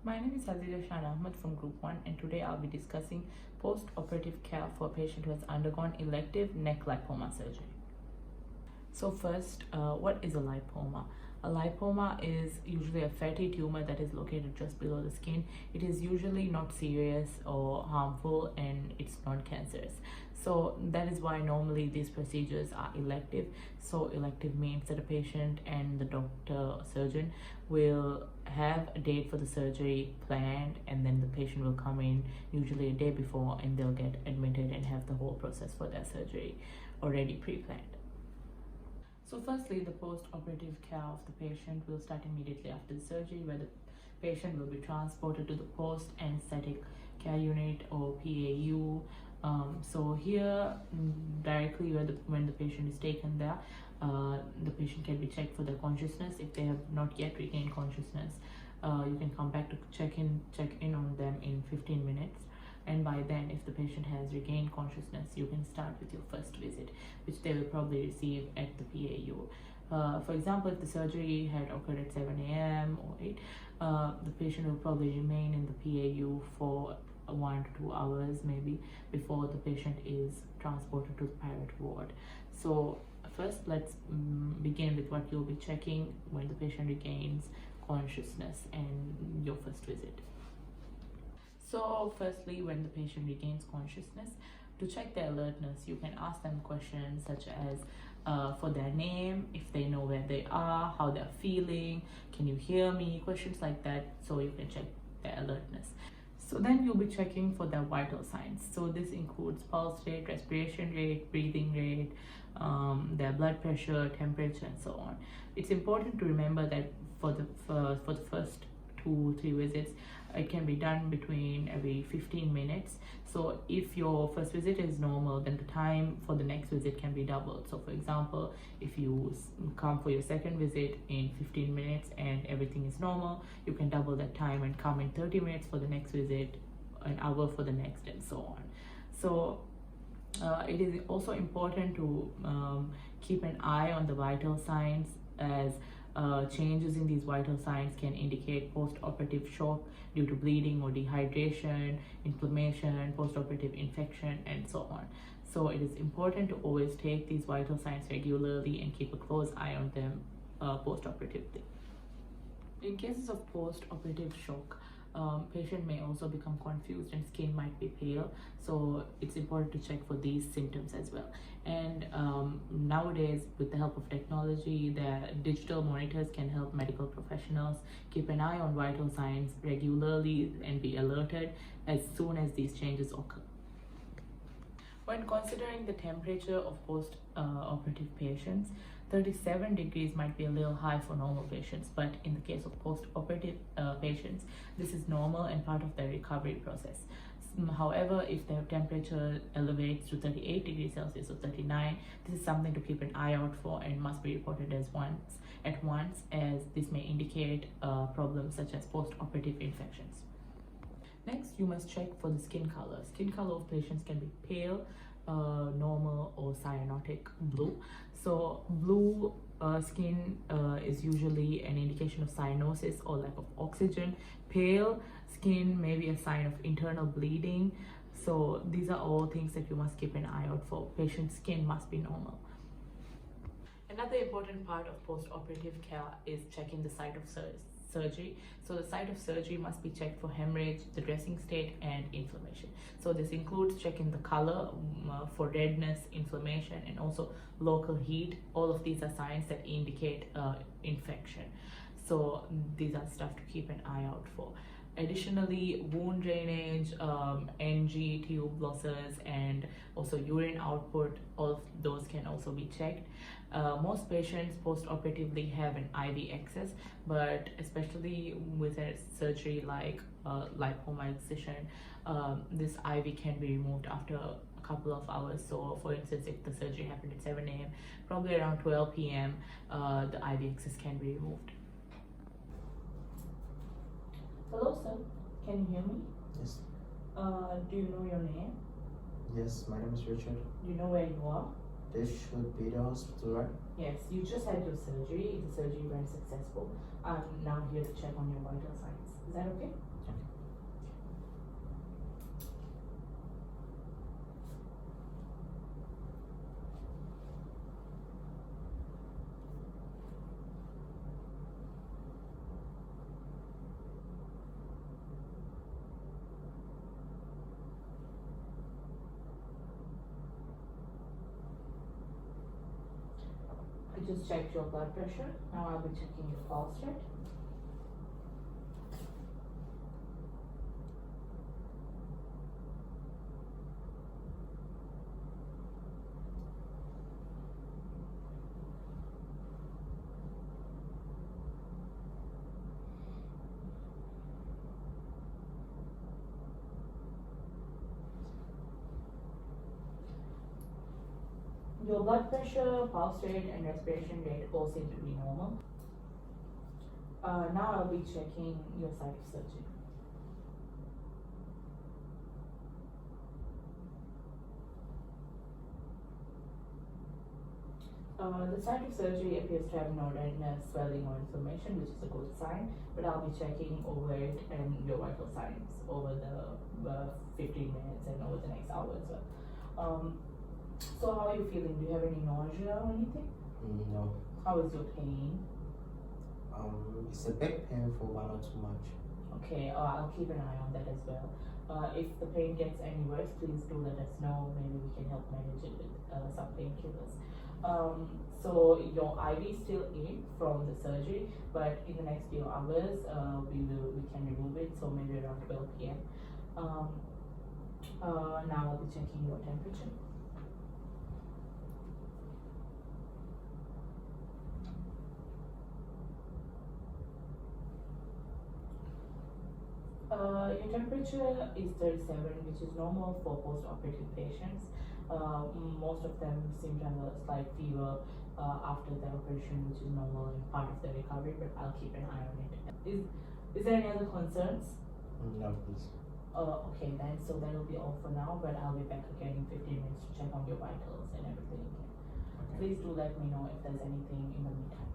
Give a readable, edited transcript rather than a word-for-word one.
My name is Azizah Shan Ahmed from Group 1, and today I'll be discussing post-operative care for a patient who has undergone elective neck lipoma surgery. So first, what is a lipoma? A lipoma is usually a fatty tumor that is located just below the skin. It is usually not serious or harmful, and it's not cancerous. So that is why normally these procedures are elective. So elective means that a patient and the doctor surgeon will have a date for the surgery planned, and then the patient will come in usually a day before, and they'll get admitted and have the whole process for their surgery already pre-planned. So firstly, the post-operative care of the patient will start immediately after the surgery, where the patient will be transported to the post-anesthetic care unit or PAU. So here, directly when the patient is taken there, the patient can be checked for their consciousness. If they have not yet regained consciousness, you can come back to check in on them in 15 minutes. And by then, if the patient has regained consciousness, you can start with your first visit, which they will probably receive at the PAU. For example, if the surgery had occurred at 7 a.m. or 8, the patient will probably remain in the PAU for 1 to 2 hours maybe before the patient is transported to the private ward. So first, let's begin with what you'll be checking when the patient regains consciousness and your first visit. So firstly, when the patient regains consciousness, to check their alertness, you can ask them questions such as for their name, if they know where they are, how they're feeling, can you hear me, questions like that, so you can check their alertness. So then you'll be checking for their vital signs. So this includes pulse rate, respiration rate, breathing rate, their blood pressure, temperature, and so on. It's important to remember that for the first 2-3 visits, it can be done between every 15 minutes. So if your first visit is normal, then the time for the next visit can be doubled. So for example, if you come for your second visit in 15 minutes and everything is normal, you can double that time and come in 30 minutes for the next visit, an hour for the next, and so on. So it is also important to keep an eye on the vital signs, as changes in these vital signs can indicate post-operative shock due to bleeding or dehydration, inflammation, post-operative infection, and so on. So it is important to always take these vital signs regularly and keep a close eye on them post-operatively. In cases of post-operative shock, patient may also become confused and skin might be pale, so it's important to check for these symptoms as well. And nowadays, with the help of technology, the digital monitors can help medical professionals keep an eye on vital signs regularly and be alerted as soon as these changes occur. When considering the temperature of post-operative patients, 37 degrees might be a little high for normal patients, but in the case of post-operative patients, this is normal and part of their recovery process. However, if their temperature elevates to 38 degrees Celsius or 39, this is something to keep an eye out for and must be reported at once, as this may indicate problems such as post-operative infections. Next, you must check for the skin color. Skin color of patients can be pale, normal, or cyanotic blue. So blue skin is usually an indication of cyanosis or lack of oxygen. Pale skin may be a sign of internal bleeding. So these are all things that you must keep an eye out for. Patient's skin must be normal. Another important part of post-operative care is checking the site of surgery. So the site of surgery must be checked for hemorrhage, the dressing state, and inflammation. So this includes checking the color for redness, inflammation, and also local heat. All of these are signs that indicate infection. So these are stuff to keep an eye out for. Additionally, wound drainage, NG, tube losses, and also urine output, all of those can also be checked. Most patients post-operatively have an IV access, but especially with a surgery like lipoma excision, this IV can be removed after a couple of hours. So for instance, if the surgery happened at 7 a.m., probably around 12 p.m., the IV access can be removed. Hello, sir. Can you hear me? Yes. Do you know your name? Yes, my name is Richard. Do you know where you are? This should be the hospital, right? Yes, you just had your surgery. The surgery went successful. I'm now here to check on your vital signs. Is that okay? just checked your blood pressure. Now I'll be checking your pulse rate. Your blood pressure, pulse rate, and respiration rate all seem to be normal. Now I'll be checking your site of surgery. The site of surgery appears to have no redness, swelling, or inflammation, which is a good sign. But I'll be checking over it and your vital signs over the 15 minutes and over the next hour as well. So how are you feeling? Do you have any nausea or anything? No. How is your pain? It's a bit painful, but not too much. Okay, I'll keep an eye on that as well. If the pain gets any worse, please do let us know. Maybe we can help manage it with some painkillers. So your IV is still in from the surgery, but in the next few hours, we can remove it. So maybe around 12 p.m. Now I'll be checking your temperature. Your temperature is 37, which is normal for post-operative patients. Most of them seem to have a slight fever after the operation, which is normal and part of the recovery, but I'll keep an eye on it. Is there any other concerns? No, please. Okay then, so that will be all for now, but I'll be back again in 15 minutes to check on your vitals and everything. Okay. Please do let me know if there's anything in the meantime.